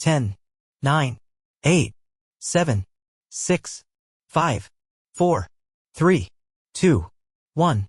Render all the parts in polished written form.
10, 9, 8, 7, 6, 5, 4, 3, 2, 1.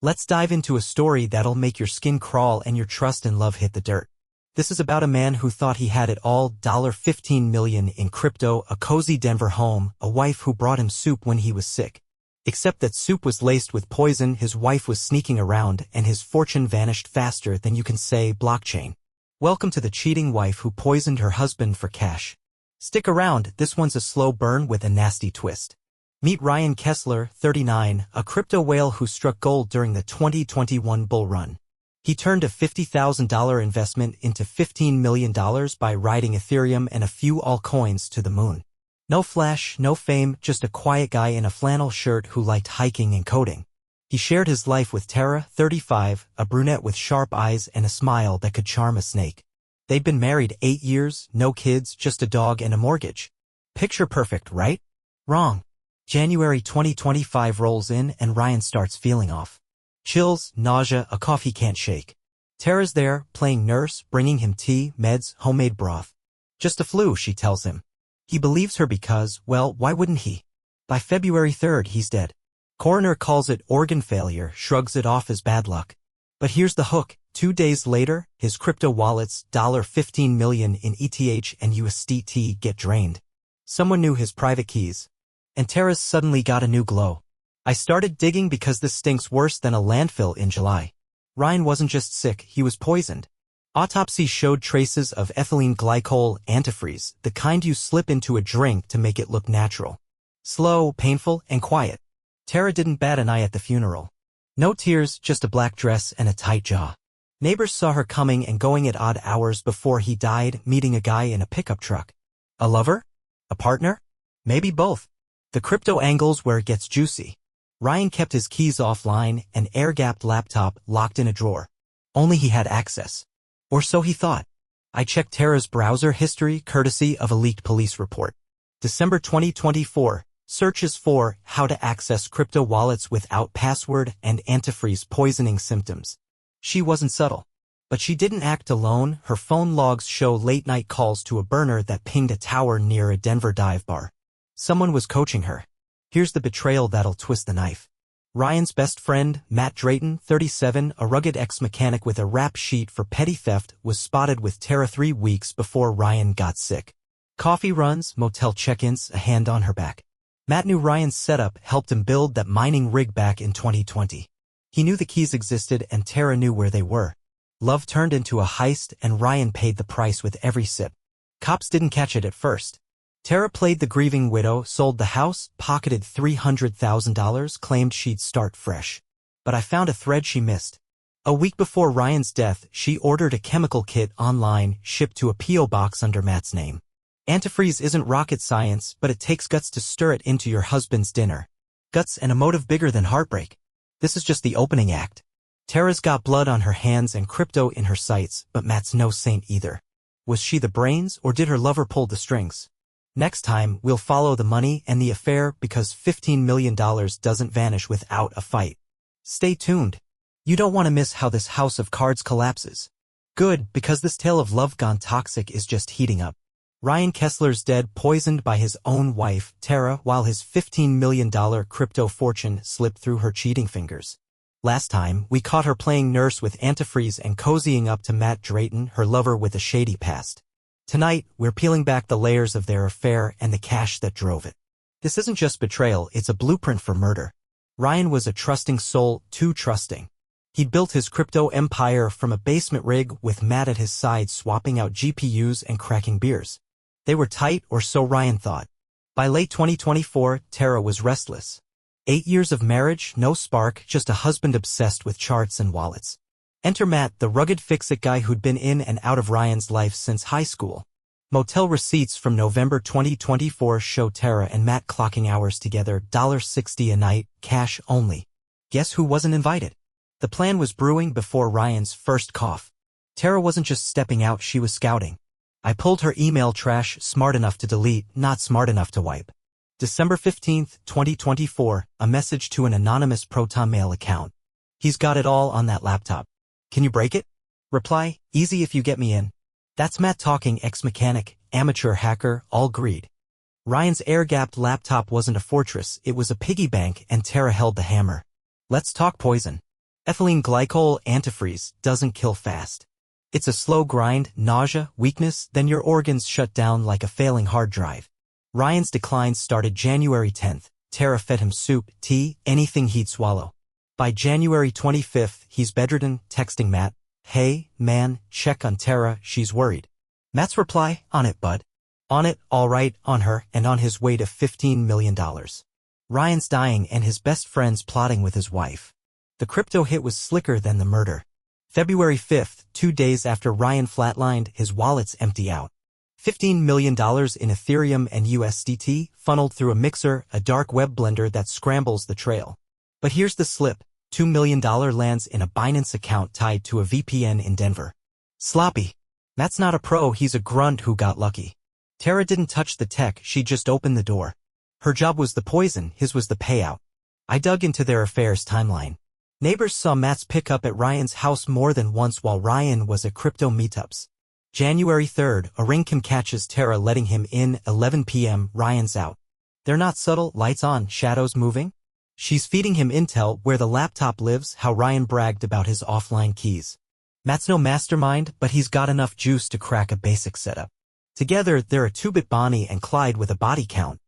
Let's dive into a story that'll make your skin crawl and your trust and love hit the dirt. This is about a man who thought he had it all, $15 million in crypto, a cozy Denver home, a wife who brought him soup when he was sick. Except that soup was laced with poison, his wife was sneaking around, and his fortune vanished faster than you can say blockchain. Welcome to the cheating wife who poisoned her husband for cash. Stick around, this one's a slow burn with a nasty twist. Meet Ryan Kessler, 39, a crypto whale who struck gold during the 2021 bull run. He turned a $50,000 investment into $15 million by riding Ethereum and a few altcoins to the moon. No flash, no fame, just a quiet guy in a flannel shirt who liked hiking and coding. He shared his life with Tara, 35, a brunette with sharp eyes and a smile that could charm a snake. They'd been married 8 years, no kids, just a dog and a mortgage. Picture perfect, right? Wrong. January 2025 rolls in and Ryan starts feeling off. Chills, nausea, a cough he can't shake. Tara's there, playing nurse, bringing him tea, meds, homemade broth. Just a flu, she tells him. He believes her because, well, why wouldn't he? By February 3rd, he's dead. Coroner calls it organ failure, shrugs it off as bad luck. But here's the hook. 2 days later, his crypto wallets, $15 million in ETH and USDT, get drained. Someone knew his private keys. And Tara's suddenly got a new glow. I started digging because this stinks worse than a landfill in July. Ryan wasn't just sick, he was poisoned. Autopsy showed traces of ethylene glycol, antifreeze, the kind you slip into a drink to make it look natural. Slow, painful, and quiet. Tara didn't bat an eye at the funeral. No tears, just a black dress and a tight jaw. Neighbors saw her coming and going at odd hours before he died, meeting a guy in a pickup truck. A lover? A partner? Maybe both. The crypto angle's where it gets juicy. Ryan kept his keys offline, an air-gapped laptop locked in a drawer. Only he had access. Or so he thought. I checked Tara's browser history courtesy of a leaked police report. December 2024, searches for how to access crypto wallets without password and antifreeze poisoning symptoms. She wasn't subtle. But she didn't act alone. Her phone logs show late-night calls to a burner that pinged a tower near a Denver dive bar. Someone was coaching her. Here's the betrayal that'll twist the knife. Ryan's best friend, Matt Drayton, 37, a rugged ex-mechanic with a rap sheet for petty theft, was spotted with Tara 3 weeks before Ryan got sick. Coffee runs, motel check-ins, a hand on her back. Matt knew Ryan's setup helped him build that mining rig back in 2020. He knew the keys existed and Tara knew where they were. Love turned into a heist and Ryan paid the price with every sip. Cops didn't catch it at first. Tara played the grieving widow, sold the house, pocketed $300,000, claimed she'd start fresh. But I found a thread she missed. A week before Ryan's death, she ordered a chemical kit online, shipped to a P.O. box under Matt's name. Antifreeze isn't rocket science, but it takes guts to stir it into your husband's dinner. Guts and a motive bigger than heartbreak. This is just the opening act. Tara's got blood on her hands and crypto in her sights, but Matt's no saint either. Was she the brains, or did her lover pull the strings? Next time, we'll follow the money and the affair because $15 million doesn't vanish without a fight. Stay tuned. You don't want to miss how this house of cards collapses. Good, because this tale of love gone toxic is just heating up. Ryan Kessler's dead, poisoned by his own wife, Tara, while his $15 million crypto fortune slipped through her cheating fingers. Last time, we caught her playing nurse with antifreeze and cozying up to Matt Drayton, her lover with a shady past. Tonight, we're peeling back the layers of their affair and the cash that drove it. This isn't just betrayal, it's a blueprint for murder. Ryan was a trusting soul, too trusting. He'd built his crypto empire from a basement rig with Matt at his side swapping out GPUs and cracking beers. They were tight, or so Ryan thought. By late 2024, Tara was restless. 8 years of marriage, no spark, just a husband obsessed with charts and wallets. Enter Matt, the rugged fix-it guy who'd been in and out of Ryan's life since high school. Motel receipts from November 2024 show Tara and Matt clocking hours together, $60 a night, cash only. Guess who wasn't invited? The plan was brewing before Ryan's first cough. Tara wasn't just stepping out, she was scouting. I pulled her email trash, smart enough to delete, not smart enough to wipe. December 15, 2024, a message to an anonymous Proton Mail account. He's got it all on that laptop. Can you break it? Reply, easy if you get me in. That's Matt talking ex-mechanic, amateur hacker, all greed. Ryan's air-gapped laptop wasn't a fortress, it was a piggy bank, and Tara held the hammer. Let's talk poison. Ethylene glycol antifreeze doesn't kill fast. It's a slow grind, nausea, weakness, then your organs shut down like a failing hard drive. Ryan's decline started January 10th. Tara fed him soup, tea, anything he'd swallow. By January 25th, he's bedridden, texting Matt, "Hey, man, check on Tara, she's worried." Matt's reply, "On it, bud." On it, all right, on her, and on his way to $15 million. Ryan's dying and his best friend's plotting with his wife. The crypto hit was slicker than the murder. February 5th, 2 days after Ryan flatlined, his wallet's empty out. $15 million in Ethereum and USDT funneled through a mixer, a dark web blender that scrambles the trail. But here's the slip. $2 million lands in a Binance account tied to a VPN in Denver. Sloppy. Matt's not a pro, he's a grunt who got lucky. Tara didn't touch the tech, she just opened the door. Her job was the poison, his was the payout. I dug into their affairs timeline. Neighbors saw Matt's pickup at Ryan's house more than once while Ryan was at crypto meetups. January 3rd, a ring cam catches Tara letting him in, 11 p.m., Ryan's out. They're not subtle, lights on, shadows moving. She's feeding him intel, where the laptop lives, how Ryan bragged about his offline keys. Matt's no mastermind, but he's got enough juice to crack a basic setup. Together, they're a two-bit Bonnie and Clyde with a body count.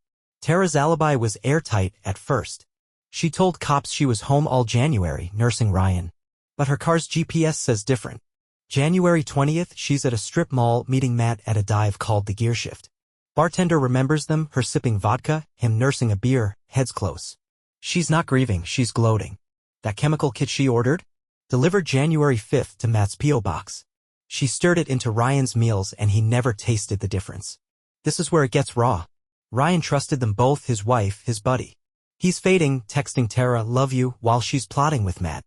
Tara's alibi was airtight at first. She told cops she was home all January, nursing Ryan. But her car's GPS says different. January 20th, she's at a strip mall meeting Matt at a dive called the Gear Shift. Bartender remembers them, her sipping vodka, him nursing a beer, heads close. She's not grieving, she's gloating. That chemical kit she ordered? Delivered January 5th to Matt's P.O. box. She stirred it into Ryan's meals and he never tasted the difference. This is where it gets raw. Ryan trusted them both, his wife, his buddy. He's fading, texting Tara, "Love you," while she's plotting with Matt.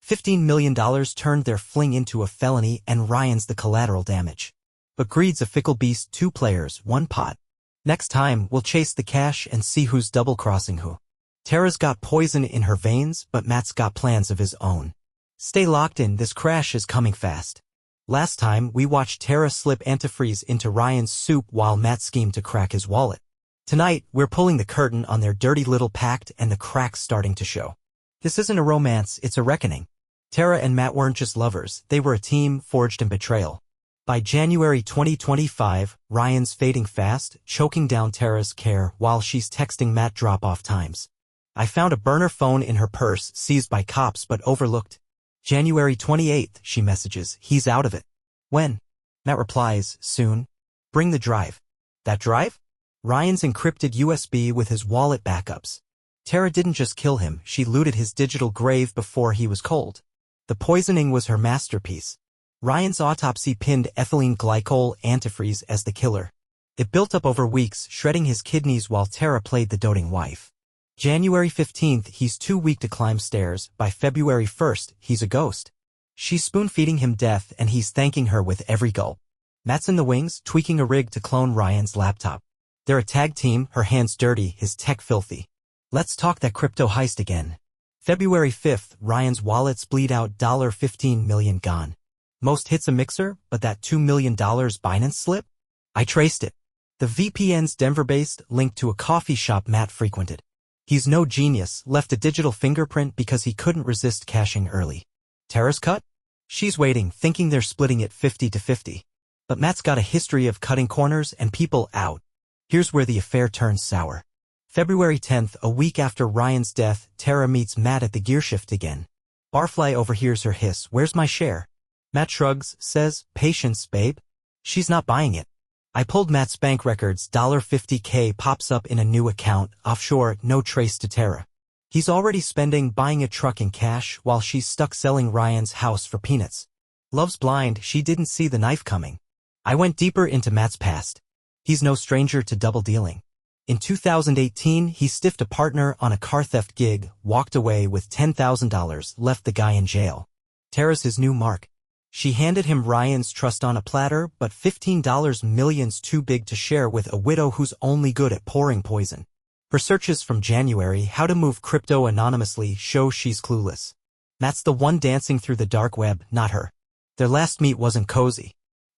$15 million turned their fling into a felony and Ryan's the collateral damage. But greed's a fickle beast, 2 players, 1 pot. Next time, we'll chase the cash and see who's double-crossing who. Tara's got poison in her veins, but Matt's got plans of his own. Stay locked in, this crash is coming fast. Last time, we watched Tara slip antifreeze into Ryan's soup while Matt schemed to crack his wallet. Tonight, we're pulling the curtain on their dirty little pact and the cracks starting to show. This isn't a romance, it's a reckoning. Tara and Matt weren't just lovers, they were a team forged in betrayal. By January 2025, Ryan's fading fast, choking down Tara's care while she's texting Matt drop-off times. I found a burner phone in her purse, seized by cops but overlooked. January 28th, she messages, "He's out of it." When? Matt replies, "Soon. Bring the drive." That drive? Ryan's encrypted USB with his wallet backups. Tara didn't just kill him, she looted his digital grave before he was cold. The poisoning was her masterpiece. Ryan's autopsy pinned ethylene glycol antifreeze as the killer. It built up over weeks, shredding his kidneys while Tara played the doting wife. January 15th, he's too weak to climb stairs. By February 1st, he's a ghost. She's spoon-feeding him death and he's thanking her with every gulp. Matt's in the wings, tweaking a rig to clone Ryan's laptop. They're a tag team, her hands dirty, his tech filthy. Let's talk that crypto heist again. February 5th, Ryan's wallets bleed out, $15 million gone. Most hits a mixer, but that $2 million Binance slip? I traced it. The VPN's Denver-based, linked to a coffee shop Matt frequented. He's no genius, left a digital fingerprint because he couldn't resist cashing early. Tara's cut? She's waiting, thinking they're splitting it 50-50. But Matt's got a history of cutting corners and people out. Here's where the affair turns sour. February 10th, a week after Ryan's death, Tara meets Matt at the Gear Shift again. Barfly overhears her hiss, "Where's my share?" Matt shrugs, says, "Patience, babe." She's not buying it. I pulled Matt's bank records, $50K pops up in a new account, offshore, no trace to Tara. He's already spending buying a truck in cash while she's stuck selling Ryan's house for peanuts. Love's blind, she didn't see the knife coming. I went deeper into Matt's past. He's no stranger to double dealing. In 2018, he stiffed a partner on a car theft gig, walked away with $10,000, left the guy in jail. Tara's his new mark. She handed him Ryan's trust on a platter, but $15 million's too big to share with a widow who's only good at pouring poison. Her searches from January, how to move crypto anonymously, show she's clueless. Matt's the one dancing through the dark web, not her. Their last meet wasn't cozy.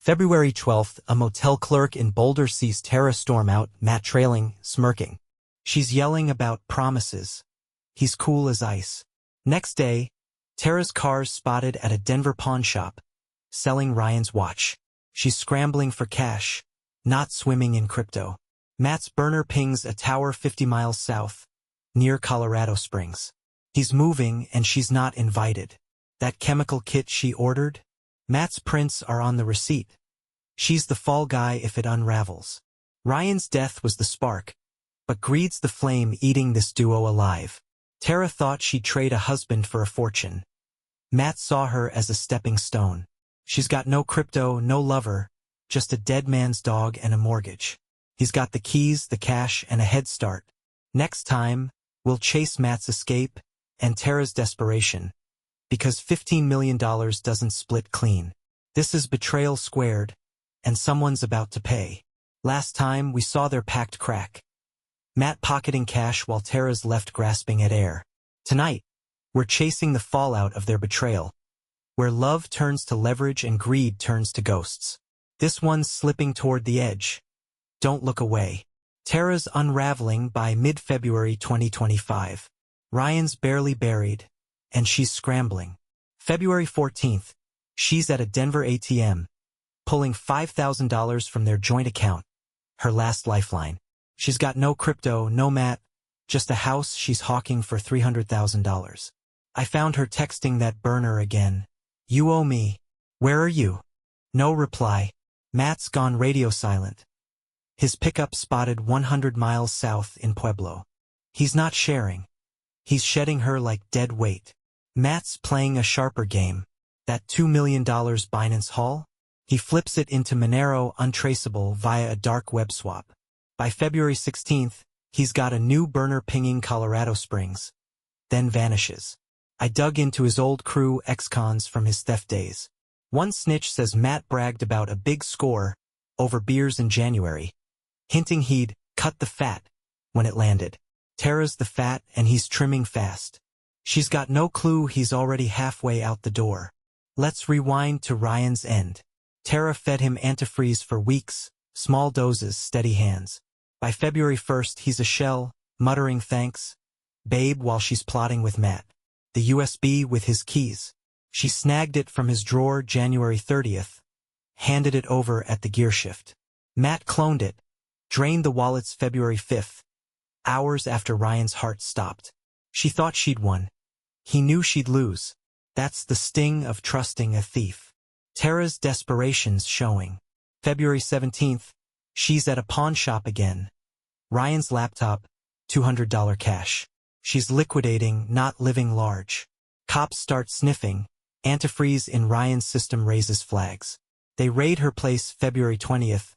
February 12th, a motel clerk in Boulder sees Tara storm out, Matt trailing, smirking. She's yelling about promises. He's cool as ice. Next day, Tara's car's spotted at a Denver pawn shop, selling Ryan's watch. She's scrambling for cash, not swimming in crypto. Matt's burner pings a tower 50 miles south, near Colorado Springs. He's moving and she's not invited. That chemical kit she ordered? Matt's prints are on the receipt. She's the fall guy if it unravels. Ryan's death was the spark, but greed's the flame eating this duo alive. Tara thought she'd trade a husband for a fortune. Matt saw her as a stepping stone. She's got no crypto, no lover, just a dead man's dog and a mortgage. He's got the keys, the cash, and a head start. Next time, we'll chase Matt's escape and Tara's desperation, because $15 million doesn't split clean. This is betrayal squared, and someone's about to pay. Last time, we saw their pact crack. Matt pocketing cash while Tara's left grasping at air. Tonight, we're chasing the fallout of their betrayal, where love turns to leverage and greed turns to ghosts. This one's slipping toward the edge. Don't look away. Tara's unraveling by mid-February 2025. Ryan's barely buried, and she's scrambling. February 14th, she's at a Denver ATM, pulling $5,000 from their joint account, her last lifeline. She's got no crypto, no Matt, just a house she's hawking for $300,000. I found her texting that burner again. You owe me. Where are you? No reply. Matt's gone radio silent. His pickup spotted 100 miles south in Pueblo. He's not sharing. He's shedding her like dead weight. Matt's playing a sharper game. That $2 million Binance haul? He flips it into Monero untraceable via a dark web swap. By February 16th, he's got a new burner pinging Colorado Springs. Then vanishes. I dug into his old crew ex-cons from his theft days. One snitch says Matt bragged about a big score over beers in January, hinting he'd cut the fat when it landed. Tara's the fat and he's trimming fast. She's got no clue he's already halfway out the door. Let's rewind to Ryan's end. Tara fed him antifreeze for weeks, small doses, steady hands. By February 1st, he's a shell, muttering thanks, babe, while she's plotting with Matt. The USB with his keys. She snagged it from his drawer January 30th, handed it over at the gear shift. Matt cloned it, drained the wallets February 5th, hours after Ryan's heart stopped. She thought she'd won. He knew she'd lose. That's the sting of trusting a thief. Tara's desperation's showing. February 17th, she's at a pawn shop again. Ryan's laptop, $200 cash. She's liquidating, not living large. Cops start sniffing. Antifreeze in Ryan's system raises flags. They raid her place February 20th.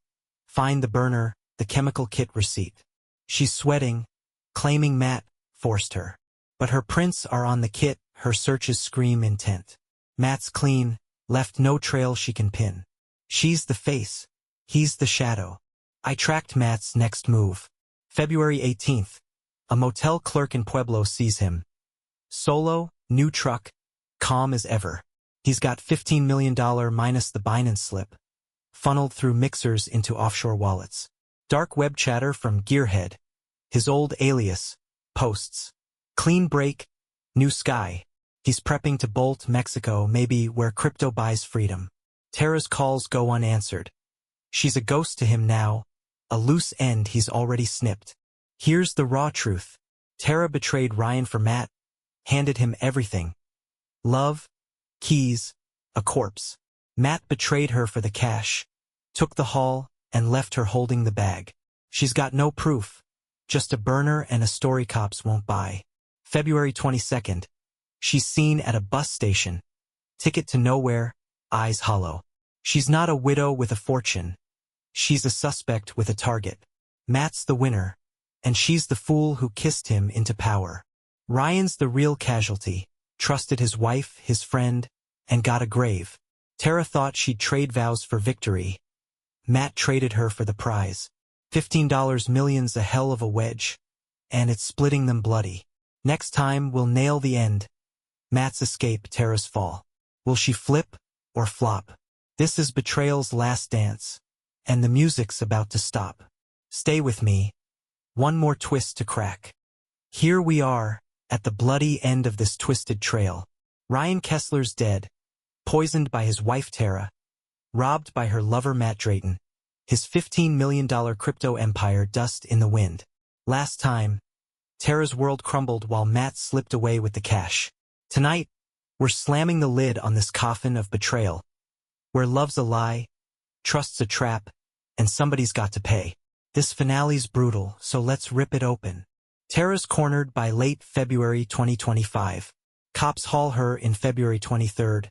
Find the burner, the chemical kit receipt. She's sweating, claiming Matt forced her. But her prints are on the kit, her searches scream intent. Matt's clean, left no trail she can pin. She's the face. He's the shadow. I tracked Matt's next move. February 18th. A motel clerk in Pueblo sees him. Solo, new truck, calm as ever. He's got $15 million minus the Binance slip, funneled through mixers into offshore wallets. Dark web chatter from Gearhead, his old alias, posts. Clean break, new sky. He's prepping to bolt Mexico, maybe where crypto buys freedom. Tara's calls go unanswered. She's a ghost to him now, a loose end he's already snipped. Here's the raw truth. Tara betrayed Ryan for Matt, handed him everything. Love, keys, a corpse. Matt betrayed her for the cash, took the haul, and left her holding the bag. She's got no proof, just a burner and a story cops won't buy. February 22nd. She's seen at a bus station. Ticket to nowhere, eyes hollow. She's not a widow with a fortune. She's a suspect with a target. Matt's the winner, and she's the fool who kissed him into power. Ryan's the real casualty, trusted his wife, his friend, and got a grave. Tara thought she'd trade vows for victory. Matt traded her for the prize. $15 million's a hell of a wedge, and it's splitting them bloody. Next time we'll nail the end. Matt's escape, Tara's fall. Will she flip or flop? This is betrayal's last dance, and the music's about to stop. Stay with me. One more twist to crack. Here we are, at the bloody end of this twisted trail. Ryan Kessler's dead, poisoned by his wife Tara, robbed by her lover Matt Drayton, his $15 million crypto empire dust in the wind. Last time, Tara's world crumbled while Matt slipped away with the cash. Tonight, we're slamming the lid on this coffin of betrayal, where love's a lie, trust's a trap, and somebody's got to pay. This finale's brutal, so let's rip it open. Tara's cornered by late February 2025. Cops haul her in February 23rd.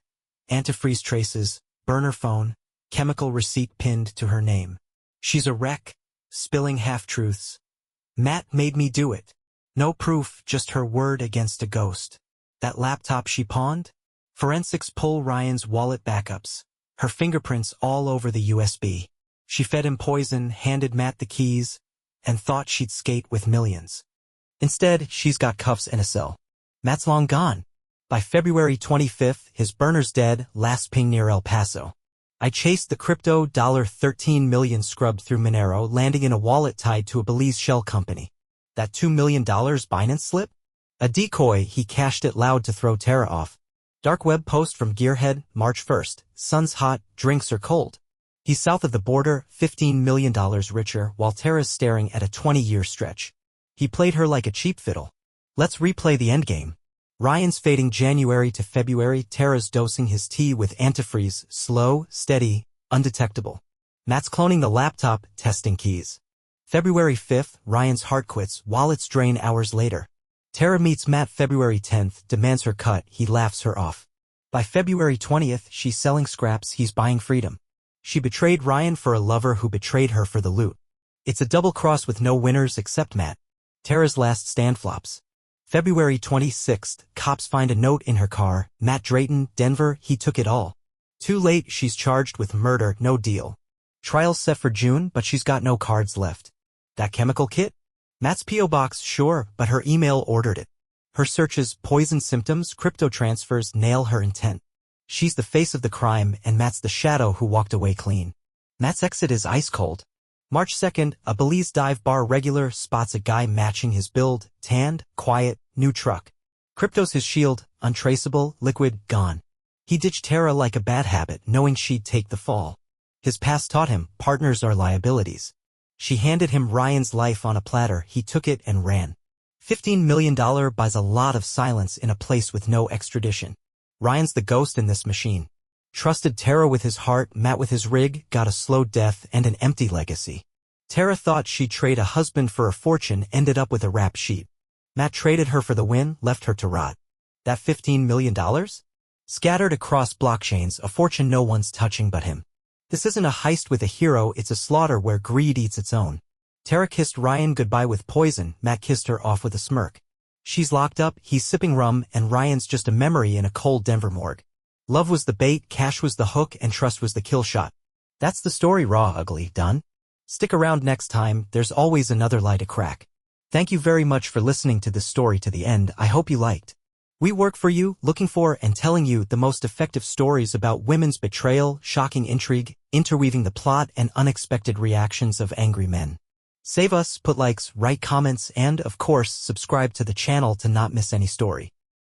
Antifreeze traces, burner phone, chemical receipt pinned to her name. She's a wreck, spilling half-truths. Matt made me do it. No proof, just her word against a ghost. That laptop she pawned? Forensics pull Ryan's wallet backups. Her fingerprints all over the USB. She fed him poison, handed Matt the keys, and thought she'd skate with millions. Instead, she's got cuffs and a cell. Matt's long gone. By February 25th, his burner's dead, last ping near El Paso. I chased the crypto $13 million scrubbed through Monero, landing in a wallet tied to a Belize shell company. That $2 million Binance slip? A decoy, he cashed it loud to throw Tara off. Dark web post from Gearhead, March 1st. Sun's hot, drinks are cold. He's south of the border, $15 million richer, while Tara's staring at a 20-year stretch. He played her like a cheap fiddle. Let's replay the endgame. Ryan's fading January to February, Tara's dosing his tea with antifreeze, slow, steady, undetectable. Matt's cloning the laptop, testing keys. February 5th, Ryan's heart quits, wallets drain hours later. Tara meets Matt February 10th, demands her cut, he laughs her off. By February 20th, she's selling scraps, he's buying freedom. She betrayed Ryan for a lover who betrayed her for the loot. It's a double cross with no winners except Matt. Tara's last stand flops. February 26th, cops find a note in her car, Matt Drayton, Denver, he took it all. Too late, she's charged with murder, no deal. Trial's set for June, but she's got no cards left. That chemical kit? Matt's P.O. box, sure, but her email ordered it. Her searches, poison symptoms, crypto transfers, nail her intent. She's the face of the crime, and Matt's the shadow who walked away clean. Matt's exit is ice cold. March 2nd, a Belize dive bar regular spots a guy matching his build, tanned, quiet, new truck. Crypto's his shield, untraceable, liquid, gone. He ditched Tara like a bad habit, knowing she'd take the fall. His past taught him, partners are liabilities. She handed him Ryan's life on a platter, he took it and ran. $15 million buys a lot of silence in a place with no extradition. Ryan's the ghost in this machine. Trusted Tara with his heart, Matt with his rig, got a slow death and an empty legacy. Tara thought she'd trade a husband for a fortune, ended up with a rap sheet. Matt traded her for the win, left her to rot. That $15 million? Scattered across blockchains, a fortune no one's touching but him. This isn't a heist with a hero, it's a slaughter where greed eats its own. Tara kissed Ryan goodbye with poison, Matt kissed her off with a smirk. She's locked up, he's sipping rum, and Ryan's just a memory in a cold Denver morgue. Love was the bait, cash was the hook, and trust was the kill shot. That's the story, raw, ugly, done. Stick around next time, there's always another lie to crack. Thank you very much for listening to this story to the end, I hope you liked. We work for you, looking for and telling you the most effective stories about women's betrayal, shocking intrigue, interweaving the plot, and unexpected reactions of angry men. Save us, put likes, write comments, and, of course, subscribe to the channel to not miss any story.